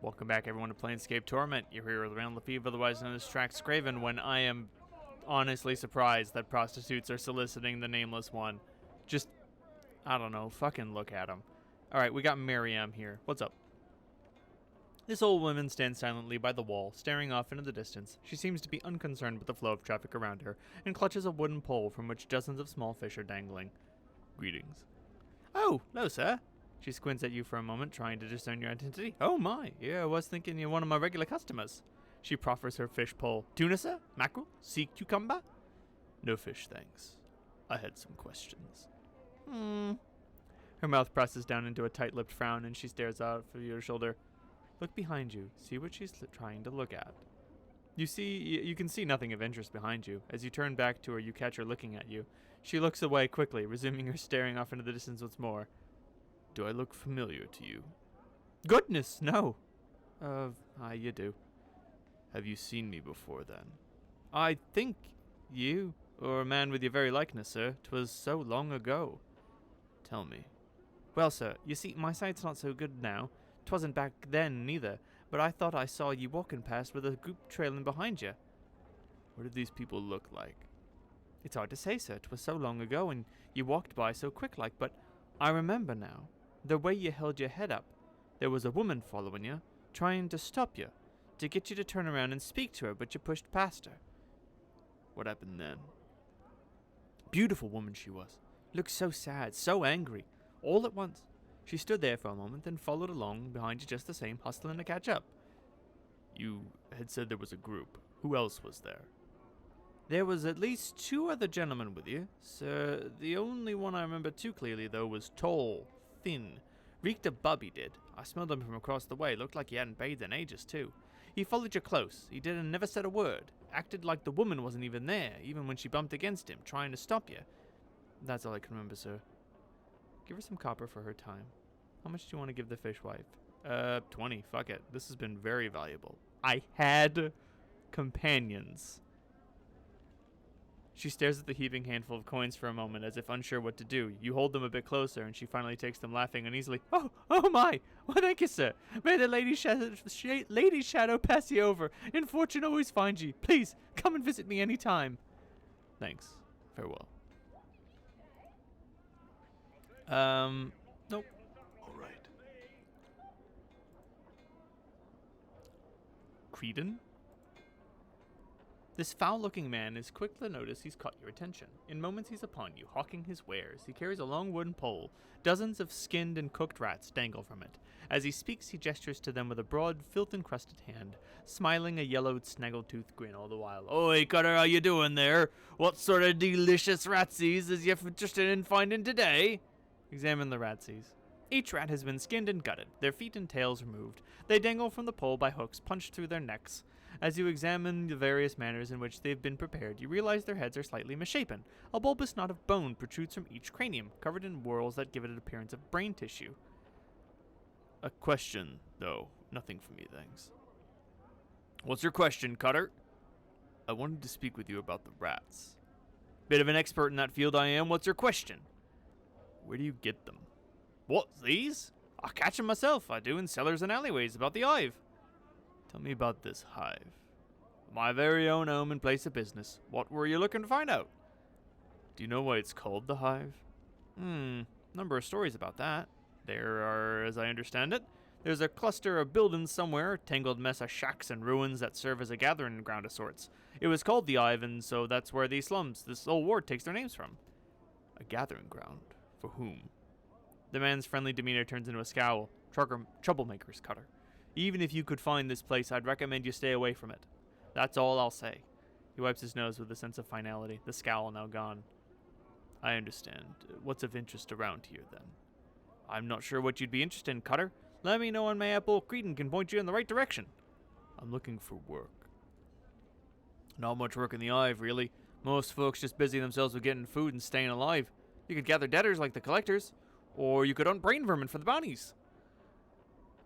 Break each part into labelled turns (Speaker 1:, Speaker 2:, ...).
Speaker 1: Welcome back, everyone, to Planescape Torment. You're here with Randall Lefebvre, otherwise known as DraxxKraven, when I am honestly surprised that prostitutes are soliciting the Nameless One. Just, I don't know, fucking look at them. Alright, we got Miriam here. What's up? This old woman stands silently by the wall, staring off into the distance. She seems to be unconcerned with the flow of traffic around her, and clutches a wooden pole from which dozens of small fish are dangling. Greetings. Oh, hello, sir. She squints at you for a moment, trying to discern your identity. Oh my, yeah, I was thinking you're one of my regular customers. She proffers her fish pole. Tuna, sir? Mackerel? Sea cucumber? No fish, thanks. I had some questions. Her mouth presses down into a tight-lipped frown, and she stares out of your shoulder. Look behind you. See what she's trying to look at. You can see nothing of interest behind you. As you turn back to her, you catch her looking at you. She looks away quickly, resuming her staring off into the distance once more. Do I look familiar to you? Goodness, no. You do. Have you seen me before, then? I think you, or a man with your very likeness, sir. 'Twas so long ago. Tell me. Well, sir, you see, my sight's not so good now. 'Twasn't back then, neither, but I thought I saw you walking past with a group trailing behind you. What did these people look like? It's hard to say, sir. 'Twas so long ago, and you walked by so quick-like, but I remember now. The way you held your head up. There was a woman following you, trying to stop you, to get you to turn around and speak to her, but you pushed past her. What happened then? Beautiful woman she was. Looked so sad, so angry, all at once. She stood there for a moment, then followed along behind you just the same, hustling to catch up. You had said there was a group. Who else was there? There was at least 2 other gentlemen with you, sir. The only one I remember too clearly, though, was tall, thin. Reeked of bub, he did. I smelled him from across the way. Looked like he hadn't bathed in ages, too. He followed you close. He did and never said a word. Acted like the woman wasn't even there, even when she bumped against him, trying to stop you. That's all I can remember, sir. Give her some copper for her time. How much do you want to give the fishwife? 20. Fuck it. This has been very valuable. I had companions. She stares at the heaving handful of coins for a moment, as if unsure what to do. You hold them a bit closer, and she finally takes them, laughing uneasily. Oh my! Well, thank you, sir. May the Lady Shadow pass you over, and fortune always find ye. Please, come and visit me any time. Thanks. Farewell. Nope.
Speaker 2: All right.
Speaker 1: Kreven? This foul-looking man is quick to notice he's caught your attention. In moments he's upon you, hawking his wares. He carries a long wooden pole. Dozens of skinned and cooked rats dangle from it. As he speaks, he gestures to them with a broad, filth-encrusted hand, smiling a yellowed, snaggle-toothed grin all the while. Oi, Cutter, how you doing there? What sort of delicious ratsies is you interested in finding today? Examine the ratsies. Each rat has been skinned and gutted, their feet and tails removed. They dangle from the pole by hooks punched through their necks. As you examine the various manners in which they've been prepared, you realize their heads are slightly misshapen. A bulbous knot of bone protrudes from each cranium, covered in whorls that give it an appearance of brain tissue. A question, though. Nothing for me, thanks. What's your question, Cutter? I wanted to speak with you about the rats. Bit of an expert in that field I am. What's your question? Where do you get them? What, these? I catch them myself. I do in cellars and alleyways about the Hive. Tell me about this Hive. My very own home and place of business. What were you looking to find out? Do you know why it's called the Hive? Number of stories about that. There are, as I understand it, there's a cluster of buildings somewhere, a tangled mess of shacks and ruins that serve as a gathering ground of sorts. It was called the Hive, and so that's where these slums, this whole ward, takes their names from. A gathering ground? For whom? The man's friendly demeanor turns into a scowl. Troublemakers, Cutter. Even if you could find this place, I'd recommend you stay away from it. That's all I'll say. He wipes his nose with a sense of finality, the scowl now gone. I understand. What's of interest around here, then? I'm not sure what you'd be interested in, Cutter. Let me know and mayhap old Kreven can point you in the right direction. I'm looking for work. Not much work in the Hive, really. Most folks just busy themselves with getting food and staying alive. You could gather debtors like the collectors, or you could hunt brain vermin for the bounties.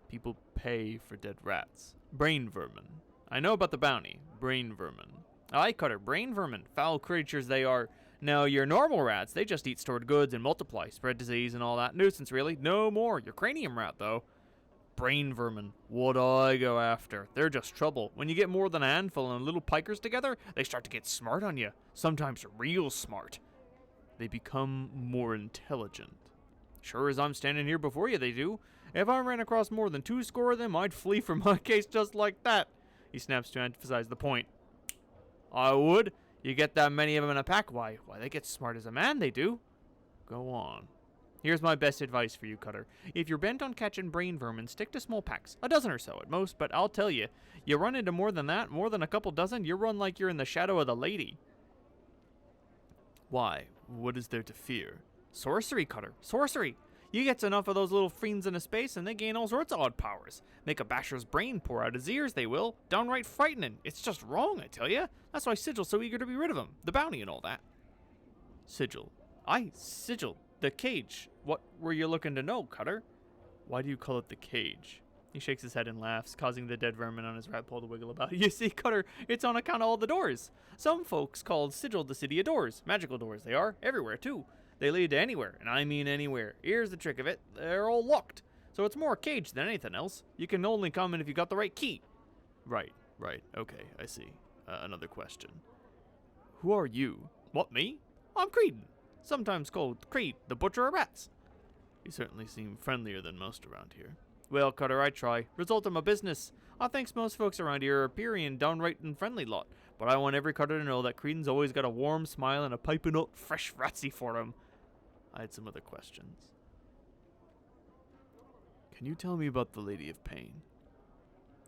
Speaker 1: People pay for dead rats. Brain vermin. I know about the bounty. Brain vermin. Aye, Cutter, brain vermin. Foul creatures they are. Now, your normal rats, they just eat stored goods and multiply, spread disease and all that. Nuisance, really. No more. Your cranium rat, though. brain vermin. What I go after. They're just trouble. When you get more than a handful and little pikers together, they start to get smart on you. Sometimes real smart. They become more intelligent. Sure as I'm standing here before you, they do. If I ran across more than 2 score of them, I'd flee from my case just like that. He snaps to emphasize the point. I would. You get that many of them in a pack, why they get smart as a man, they do. Go on. Here's my best advice for you, Cutter. If you're bent on catching brain vermin, stick to small packs. A dozen or so at most, but I'll tell you, you run into more than that, more than a couple dozen, you run like you're in the shadow of the lady. Why? What is there to fear? Sorcery, Cutter. Sorcery. You get enough of those little fiends in a space and they gain all sorts of odd powers. Make a basher's brain pour out his ears, they will. Downright frightening. It's just wrong, I tell you. That's why Sigil's so eager to be rid of him. The bounty and all that. Sigil. Sigil. The cage. What were you looking to know, Cutter? Why do you call it the cage? He shakes his head and laughs, causing the dead vermin on his rat pole to wiggle about. You see, Cutter, it's on account of all the doors. Some folks call Sigil the city of doors. Magical doors, they are. Everywhere, too. They lead to anywhere, and I mean anywhere. Here's the trick of it. They're all locked. So it's more a cage than anything else. You can only come in if you got the right key. Right. Okay, I see. Another question. Who are you? What, me? I'm Kreeden. Sometimes called Creed, the butcher of rats. You certainly seem friendlier than most around here. Well, Cutter, I try. Result of my business. I thinks most folks around here are a peery and downright and friendly lot. But I want every Cutter to know that Kreeden's always got a warm smile and a piping hot fresh ratsy for him. I had some other questions. Can you tell me about the Lady of Pain?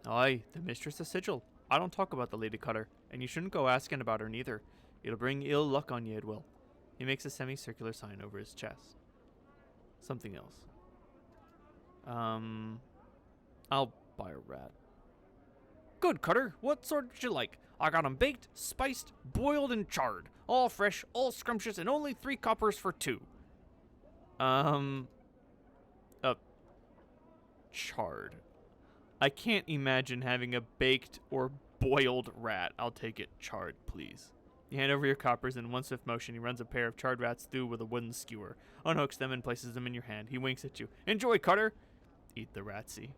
Speaker 1: Aye, the Mistress of Sigil. I don't talk about the Lady Cutter, and you shouldn't go asking about her neither. It'll bring ill luck on you, it will. He makes a semicircular sign over his chest. Something else. I'll buy a rat. Good, Cutter. What sort would you like? I got 'em baked, spiced, boiled, and charred. All fresh, all scrumptious, and only 3 coppers for 2. Charred. I can't imagine having a baked or boiled rat. I'll take it charred, please. You hand over your coppers, and in one swift motion, he runs a pair of charred rats through with a wooden skewer, unhooks them, and places them in your hand. He winks at you. Enjoy, Cutter! Eat the ratsy.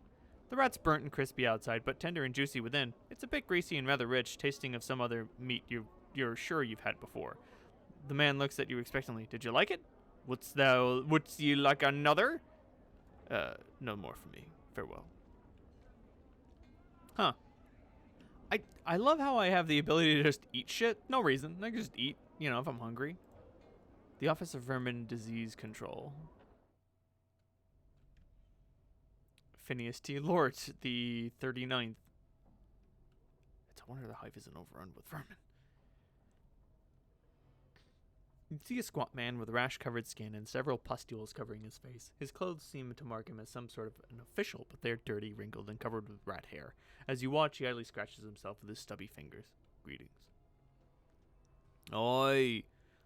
Speaker 1: The rat's burnt and crispy outside, but tender and juicy within. It's a bit greasy and rather rich, tasting of some other meat you're sure you've had before. The man looks at you expectantly. Did you like it? Wouldst you like another? No more for me. Farewell. Huh. I love how I have the ability to just eat shit. No reason. I can just eat, if I'm hungry. The Office of Vermin Disease Control. Phineas T. Lort, the 39th. It's a wonder the Hive isn't overrun with vermin. You see a squat man with rash-covered skin and several pustules covering his face. His clothes seem to mark him as some sort of an official, but they're dirty, wrinkled, and covered with rat hair. As you watch, he idly scratches himself with his stubby fingers. Greetings. Oi!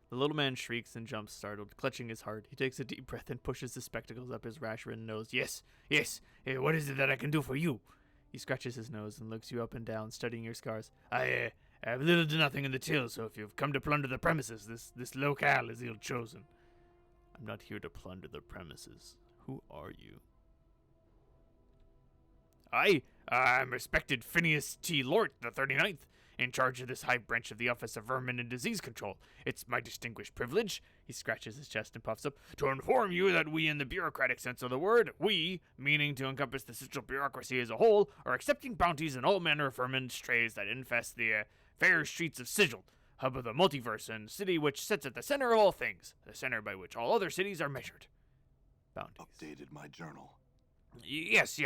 Speaker 1: The little man shrieks and jumps, startled, clutching his heart. He takes a deep breath and pushes his spectacles up his rash-ridden nose. Yes. What is it that I can do for you? He scratches his nose and looks you up and down, studying your scars. I have little to nothing in the till, so if you've come to plunder the premises, this locale is ill-chosen. I'm not here to plunder the premises. Who are you? I'm respected Phineas T. Lort, the 39th, in charge of this Hive branch of the Office of Vermin and Disease Control. It's my distinguished privilege, he scratches his chest and puffs up, to inform you that we, in the bureaucratic sense of the word, we, meaning to encompass the Sigil bureaucracy as a whole, are accepting bounties on all manner of vermin strays that infest the fair streets of Sigil, hub of the multiverse and city which sits at the center of all things, the center by which all other cities are measured. Bounties.
Speaker 2: Updated my journal.
Speaker 1: Yes,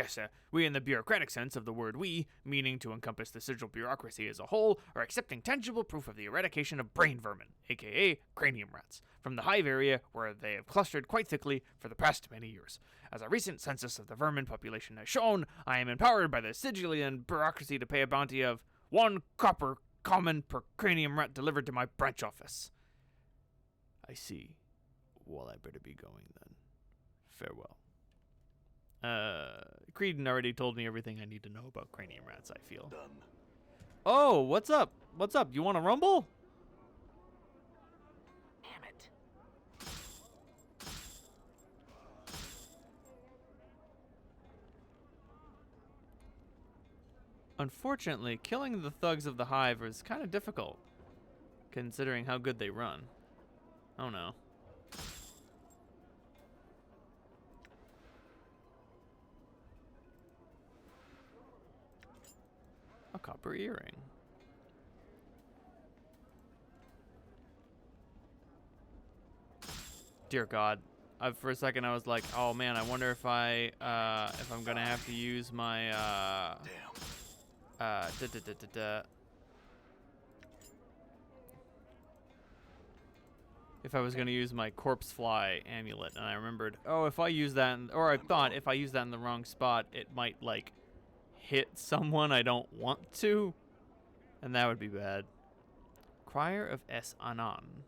Speaker 1: we in the bureaucratic sense of the word we, meaning to encompass the Sigil bureaucracy as a whole, are accepting tangible proof of the eradication of brain vermin, aka cranium rats, from the Hive area where they have clustered quite thickly for the past many years. As a recent census of the vermin population has shown, I am empowered by the Sigilian bureaucracy to pay a bounty of 1 copper common per cranium rat delivered to my branch office. I see. Well, I better be going then. Farewell. Kreeden already told me everything I need to know about cranium rats, I feel.
Speaker 2: Done.
Speaker 1: Oh, what's up? What's up? You want to rumble?
Speaker 3: Damn it.
Speaker 1: Unfortunately, killing the thugs of the Hive is kind of difficult, considering how good they run. Oh no. A copper earring. Dear God. For a second I was like, oh man, I wonder if I'm gonna have to use my if I was gonna use my corpse fly amulet, and I remembered, oh, if I use that, or I thought if I use that in the wrong spot, it might like hit someone I don't want to, and that would be bad. Crier of Es Anan.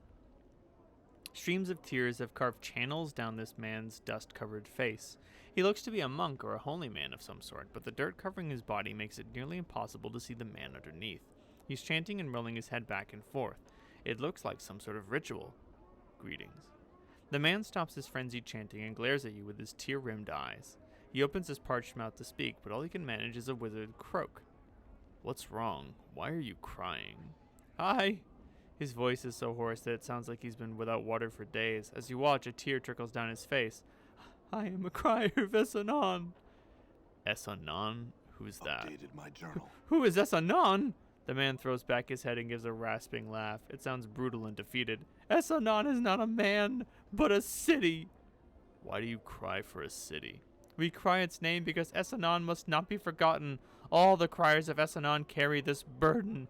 Speaker 1: Streams of tears have carved channels down this man's dust-covered face. He looks to be a monk or a holy man of some sort, but the dirt covering his body makes it nearly impossible to see the man underneath. He's chanting and rolling his head back and forth. It looks like some sort of ritual. Greetings. The man stops his frenzied chanting and glares at you with his tear-rimmed eyes. He opens his parched mouth to speak, but all he can manage is a withered croak. What's wrong? Why are you crying? Hi! His voice is so hoarse that it sounds like he's been without water for days. As you watch, a tear trickles down his face. I am a crier of Es Anan. Es Anan? Who's that?
Speaker 2: Updated my journal.
Speaker 1: Who is Es Anan? The man throws back his head and gives a rasping laugh. It sounds brutal and defeated. Es Anan is not a man, but a city. Why do you cry for a city? We cry its name because Es Anan must not be forgotten. All the criers of Es Anan carry this burden.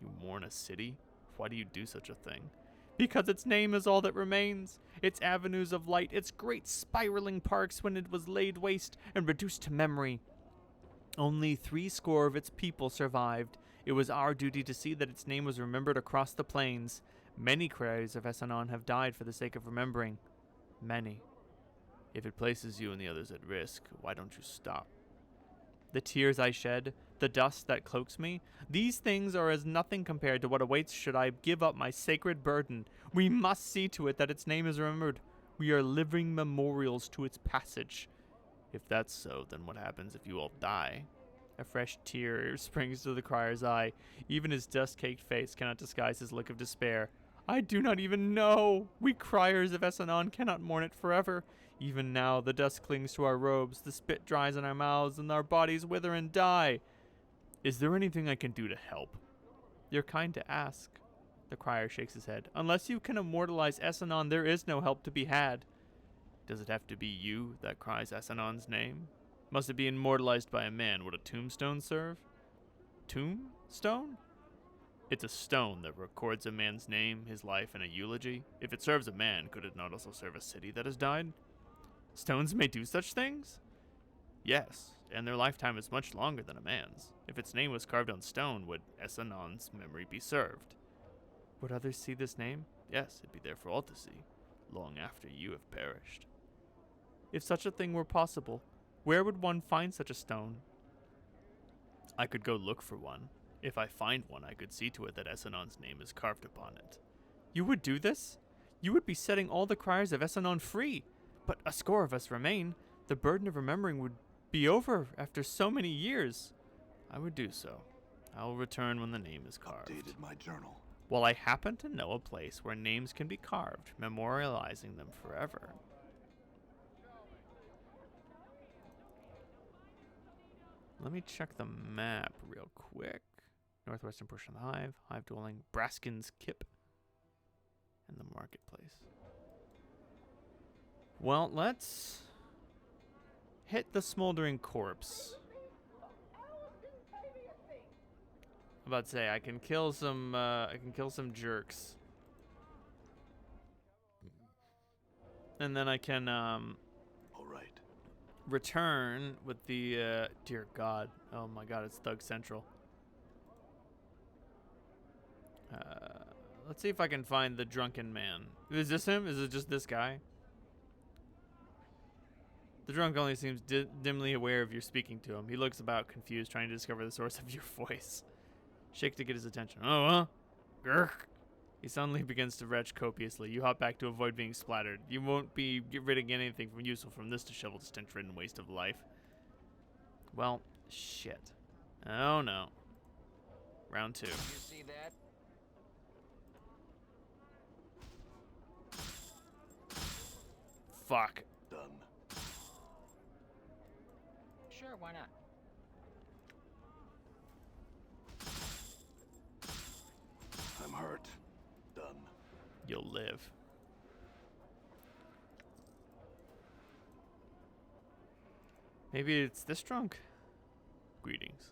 Speaker 1: You mourn a city? Why do you do such a thing? Because its name is all that remains. Its avenues of light, its great spiraling parks when it was laid waste and reduced to memory. Only 70 of its people survived. It was our duty to see that its name was remembered across the plains. Many criers of Es Anan have died for the sake of remembering. Many. If it places you and the others at risk, why don't you stop? The tears I shed, the dust that cloaks me, these things are as nothing compared to what awaits should I give up my sacred burden. We must see to it that its name is remembered. We are living memorials to its passage. If that's so, then what happens if you all die? A fresh tear springs to the crier's eye. Even his dust-caked face cannot disguise his look of despair. I do not even know. We criers of Es Anan cannot mourn it forever. Even now, the dust clings to our robes, the spit dries in our mouths, and our bodies wither and die. Is there anything I can do to help? You're kind to ask. The crier shakes his head. Unless you can immortalize Es Anan, there is no help to be had. Does it have to be you that cries Es Anan's name? Must it be immortalized by a man? Would a tombstone serve? Tombstone? It's a stone that records a man's name, his life, and a eulogy. If it serves a man, could it not also serve a city that has died? Stones may do such things? Yes, and their lifetime is much longer than a man's. If its name was carved on stone, would Es Anan's memory be served? Would others see this name? Yes, it'd be there for all to see, long after you have perished. If such a thing were possible, where would one find such a stone? I could go look for one. If I find one, I could see to it that Es Anan's name is carved upon it. You would do this? You would be setting all the criers of Es Anan free. But a score of us remain. The burden of remembering would be over after so many years. I would do so. I will return when the name is carved.
Speaker 2: Updated my journal.
Speaker 1: Well, I happen to know a place where names can be carved, memorializing them forever. Let me check the map real quick. Northwestern portion of the Hive, Hive dwelling, Braskin's Kip, and the marketplace. Well, let's hit the smoldering corpse. I'm about to say I can kill some jerks. And then I can
Speaker 2: All right.
Speaker 1: return with the dear God. Oh my God, it's Thug Central. Let's see if I can find the drunken man. Is this him? Is it just this guy? The drunk only seems dimly aware of your speaking to him. He looks about, confused, trying to discover the source of your voice. Shake to get his attention. Oh, huh? Grr. He suddenly begins to retch copiously. You hop back to avoid being splattered. You won't be rid of anything useful from this disheveled, stench-ridden waste of life. Well, shit. Oh no. Round 2.
Speaker 3: You see that?
Speaker 1: Fuck.
Speaker 2: Done.
Speaker 3: Sure, why not?
Speaker 2: I'm hurt. Done.
Speaker 1: You'll live. Maybe it's this drunk. Greetings.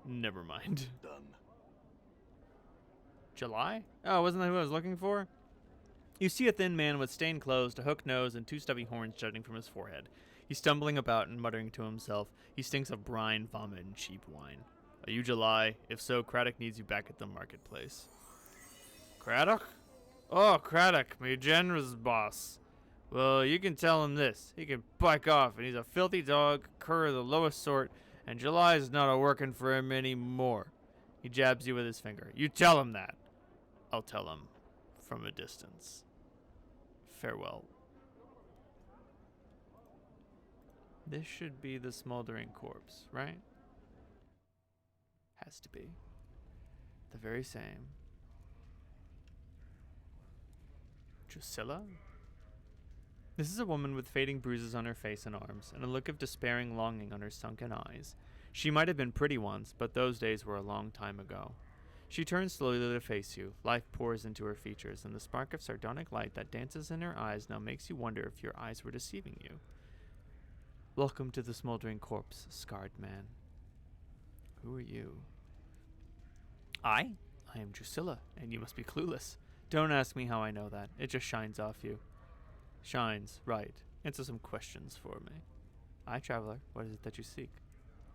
Speaker 1: Never mind.
Speaker 2: Done.
Speaker 1: July? Oh, wasn't that who I was looking for? You see a thin man with stained clothes, a hooked nose, and 2 stubby horns jutting from his forehead. He's stumbling about and muttering to himself. He stinks of brine, vomit, and cheap wine. Are you July? If so, Craddock needs you back at the marketplace. Craddock? Oh, Craddock, my generous boss. Well, you can tell him this. He can bike off, and he's a filthy dog, cur of the lowest sort, and July's not a-working for him anymore. He jabs you with his finger. You tell him that. I'll tell him from a distance. Farewell. This should be the smoldering corpse, right? Has to be. The very same. Drusilla? This is a woman with fading bruises on her face and arms, and a look of despairing longing on her sunken eyes. She might have been pretty once, but those days were a long time ago. She turns slowly to face you. Life pours into her features, and the spark of sardonic light that dances in her eyes now makes you wonder if your eyes were deceiving you. Welcome to the smoldering corpse, scarred man. Who are you? I am Drusilla, and you must be clueless. Don't ask me how I know that. It just shines off you. Shines, right. Answer some questions for me. Aye, traveler, what is it that you seek?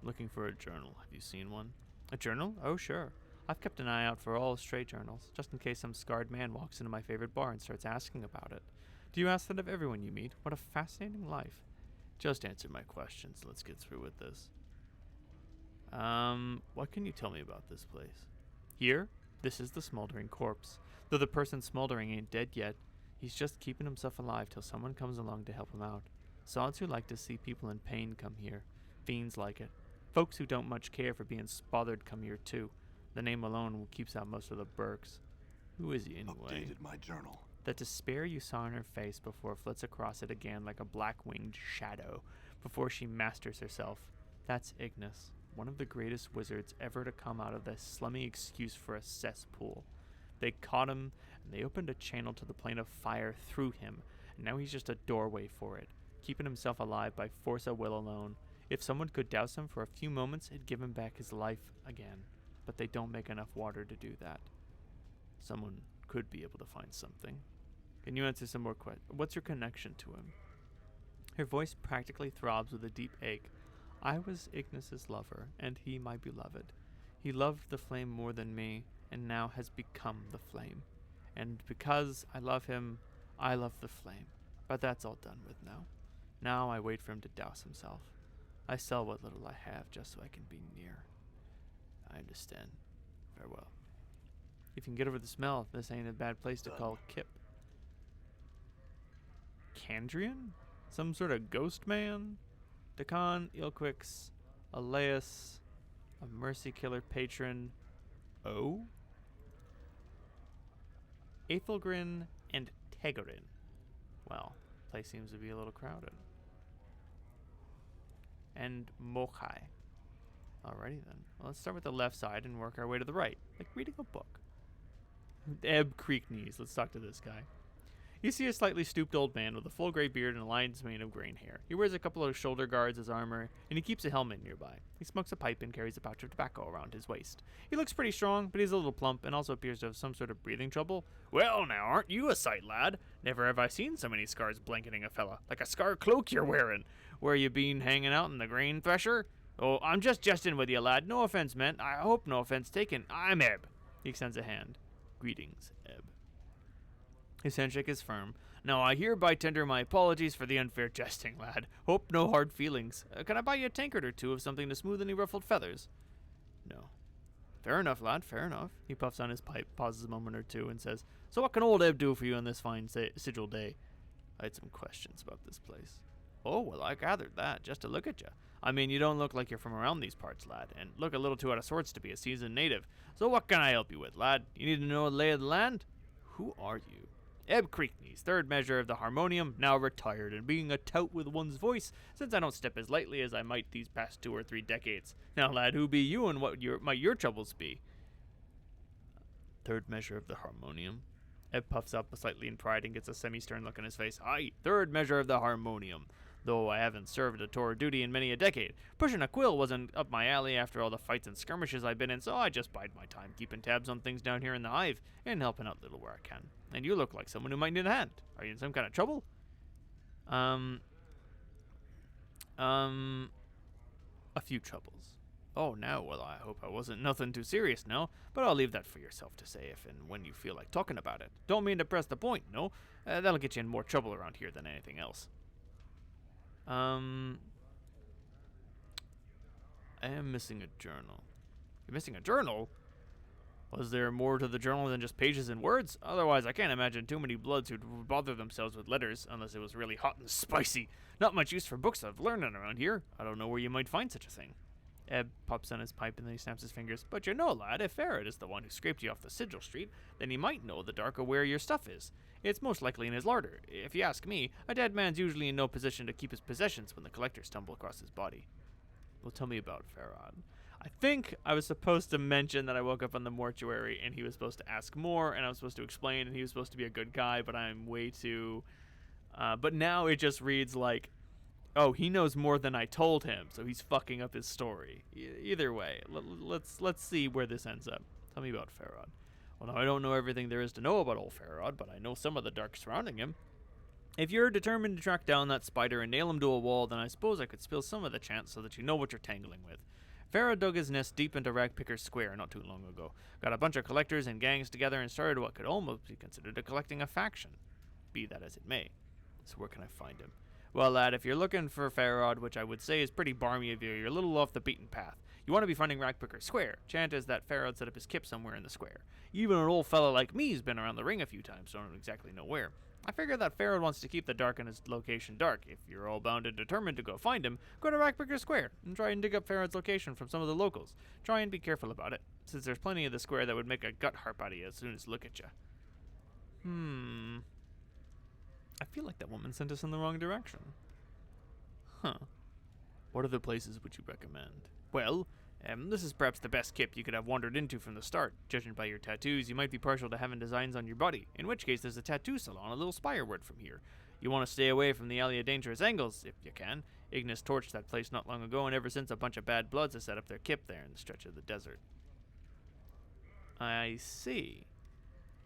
Speaker 1: Looking for a journal. Have you seen one? A journal? Oh, sure. I've kept an eye out for all stray journals, just in case some scarred man walks into my favorite bar and starts asking about it. Do you ask that of everyone you meet? What a fascinating life. Just answer my questions. Let's get through with this. What can you tell me about this place? Here, this is the smoldering corpse. Though the person smoldering ain't dead yet, he's just keeping himself alive till someone comes along to help him out. Sods who like to see people in pain come here. Fiends like it. Folks who don't much care for being spothered come here too. The name alone keeps out most of the Burks. Who is he anyway?
Speaker 2: Updated my journal.
Speaker 1: The despair you saw in her face before flits across it again like a black-winged shadow before she masters herself. That's Ignis, one of the greatest wizards ever to come out of this slummy excuse for a cesspool. They caught him, and they opened a channel to the plane of fire through him, and now he's just a doorway for it, keeping himself alive by force of will alone. If someone could douse him for a few moments, it'd give him back his life again. But they don't make enough water to do that. Someone could be able to find something. Can you answer some more questions? What's your connection to him? Her voice practically throbs with a deep ache. I was Ignis's lover, and he my beloved. He loved the flame more than me, and now has become the flame. And because I love him, I love the flame. But that's all done with now. Now I wait for him to douse himself. I sell what little I have just so I can be near. I understand. Farewell. If you can get over the smell, this ain't a bad place to call Kip. Candrian? Some sort of ghost man? Dakan, Ilquix, Aleus, a mercy killer patron. Oh? Aethelgrin and Tegorin. Well, place seems to be a little crowded. And Mokai. Alrighty then. Well, let's start with the left side and work our way to the right, like reading a book. Ebb Creek knees. Let's talk to this guy. You see a slightly stooped old man with a full gray beard and a lion's mane of green hair. He wears a couple of shoulder guards as armor, and he keeps a helmet nearby. He smokes a pipe and carries a pouch of tobacco around his waist. He looks pretty strong, but he's a little plump and also appears to have some sort of breathing trouble. Well now, aren't you a sight, lad? Never have I seen so many scars blanketing a fella. Like a scar cloak you're wearing. Where you been hanging out in the grain thresher? Oh, I'm just jesting with you, lad. No offense meant. I hope no offense taken. I'm Ebb. He extends a hand. Greetings, Ebb. His handshake is firm. Now I hereby tender my apologies for the unfair jesting, lad. Hope no hard feelings. Can I buy you a tankard or two of something to smooth any ruffled feathers? No. Fair enough, lad, fair enough. He puffs on his pipe, pauses a moment or two, and says, So what can old Ebb do for you on this fine Sigil day? I had some questions about this place. Oh, well, I gathered that, just to look at you. I mean, you don't look like you're from around these parts, lad, and look a little too out of sorts to be a seasoned native. So what can I help you with, lad? You need to know the lay of the land? Who are you? Ebb Creekney's third measure of the harmonium, now retired, and being a tout with one's voice, since I don't step as lightly as I might these past 2 or 3 decades. Now, lad, who be you, and what might your troubles be? Third measure of the harmonium. Ebb puffs up slightly in pride and gets a semi-stern look on his face. Aye, third measure of the harmonium. Though I haven't served a tour duty in many a decade. Pushing a quill wasn't up my alley after all the fights and skirmishes I've been in, so I just bide my time keeping tabs on things down here in the Hive and helping out little where I can. And you look like someone who might need a hand. Are you in some kind of trouble? A few troubles. Oh, now, well, I hope I wasn't nothing too serious now, but I'll leave that for yourself to say if and when you feel like talking about it. Don't mean to press the point, no. That'll get you in more trouble around here than anything else. I am missing a journal. You're missing a journal? Was there more to the journal than just pages and words? Otherwise, I can't imagine too many bloods who'd bother themselves with letters unless it was really hot and spicy. Not much use for books I've learned around here. I don't know where you might find such a thing. Ebb pops on his pipe and then he snaps his fingers. But you know, lad, if Farad is the one who scraped you off the Sigil Street, then he might know the dark of where your stuff is. It's most likely in his larder. If you ask me, a dead man's usually in no position to keep his possessions when the collectors stumble across his body. Well, tell me about Farad. I think I was supposed to mention that I woke up in the mortuary and he was supposed to ask more and I was supposed to explain and he was supposed to be a good guy, but I'm way too... but now it just reads like, oh, he knows more than I told him, so he's fucking up his story. Either way, let's see where this ends up. Tell me about Farad. Well, now, I don't know everything there is to know about old Farad, but I know some of the dark surrounding him. If you're determined to track down that spider and nail him to a wall, then I suppose I could spill some of the chance so that you know what you're tangling with. Farad dug his nest deep into Ragpicker's Square not too long ago, got a bunch of collectors and gangs together and started what could almost be considered a collecting a faction. Be that as it may. So where can I find him? Well, lad, if you're looking for Farad, which I would say is pretty barmy of you, you're a little off the beaten path. You want to be finding Ragpicker's Square. Chant is that Farad set up his kip somewhere in the square. Even an old fella like me's been around the ring a few times, so I don't exactly know where. I figure that Farad wants to keep the dark in his location dark. If you're all bound and determined to go find him, go to Ragpicker's Square and try and dig up Farad's location from some of the locals. Try and be careful about it, since there's plenty of the square that would make a gut harp out of you as soon as look at you. I feel like that woman sent us in the wrong direction. Huh. What other places would you recommend? Well, this is perhaps the best kip you could have wandered into from the start. Judging by your tattoos, you might be partial to having designs on your body, in which case there's a tattoo salon a little spireward from here. You want to stay away from the alley of dangerous angles, if you can. Ignis torched that place not long ago, and ever since a bunch of bad bloods have set up their kip there in the stretch of the desert. I see.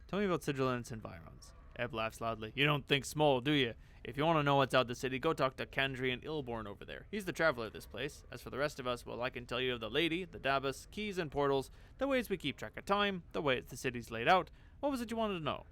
Speaker 1: Tell me about Sigil and its environs. Ebb laughs loudly. You don't think small, do you? If you want to know what's out the city, go talk to Kandri and Ilborn over there. He's the traveler of this place. As for the rest of us, well, I can tell you of the lady, the Dabas, keys and portals, the ways we keep track of time, the way the city's laid out. What was it you wanted to know?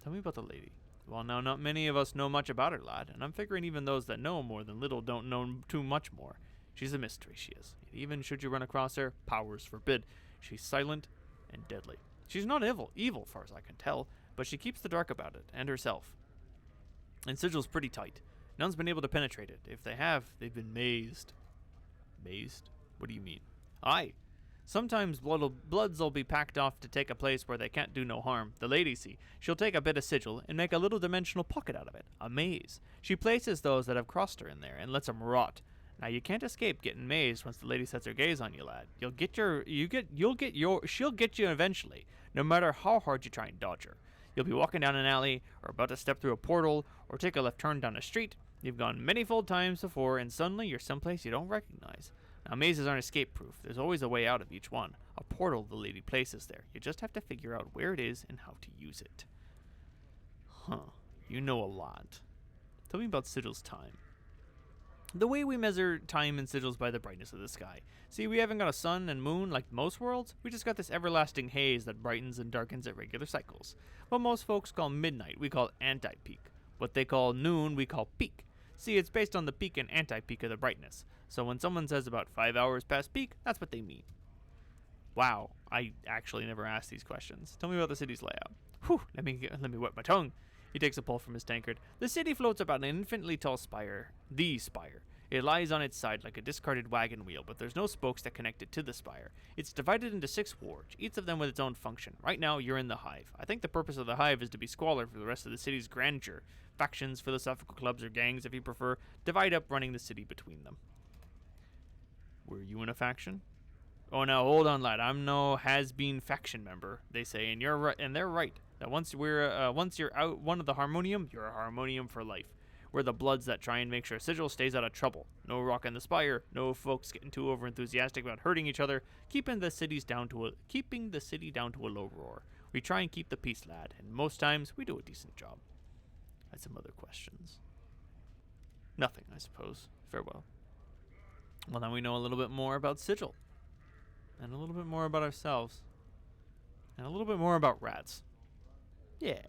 Speaker 1: Tell me about the lady. Well, now, not many of us know much about her, lad, and I'm figuring even those that know more than little don't know too much more. She's a mystery, she is. And even should you run across her, powers forbid. She's silent and deadly. She's not evil, far as I can tell, but she keeps the dark about it, and herself. And Sigil's pretty tight. None's been able to penetrate it. If they have, they've been mazed. Mazed? What do you mean? Aye. Sometimes bloods'll be packed off to take a place where they can't do no harm. The lady, see, she'll take a bit of Sigil and make a little dimensional pocket out of it. A maze. She places those that have crossed her in there and lets them rot. Now you can't escape getting mazed once the lady sets her gaze on you, lad. She'll get you eventually, no matter how hard you try and dodge her. You'll be walking down an alley, or about to step through a portal, or take a left turn down a street. You've gone many fold times before, and suddenly you're someplace you don't recognize. Now, mazes aren't escape-proof. There's always a way out of each one. A portal the lady places there. You just have to figure out where it is and how to use it. Huh. You know a lot. Tell me about Sigil's time. The way we measure time in Sigil's by the brightness of the sky. See, we haven't got a sun and moon like most worlds. We just got this everlasting haze that brightens and darkens at regular cycles. What most folks call midnight, we call anti-peak. What they call noon, we call peak. See, it's based on the peak and anti-peak of the brightness. So when someone says about 5 hours past peak, that's what they mean. Wow, I actually never asked these questions. Tell me about the city's layout. Whew, let me wet my tongue. He takes a pull from his tankard. The city floats about an infinitely tall spire. The spire. It lies on its side like a discarded wagon wheel, but there's no spokes that connect it to the spire. It's divided into 6 wards, each of them with its own function. Right now, you're in the Hive. I think the purpose of the Hive is to be squalor for the rest of the city's grandeur. Factions, philosophical clubs, or gangs, if you prefer, divide up running the city between them. Were you in a faction? Oh, now hold on, lad. I'm no has-been faction member, they say, and you're right, and they're right. That once you're out one of the Harmonium, you're a Harmonium for life. We're the Bloods that try and make sure Sigil stays out of trouble. No rocking the spire, no folks getting too over-enthusiastic about hurting each other, keeping the city down to a low roar. We try and keep the peace, lad, and most times we do a decent job. I had some other questions. Nothing, I suppose. Farewell. Well, now we know a little bit more about Sigil. And a little bit more about ourselves. And a little bit more about rats. Yeah.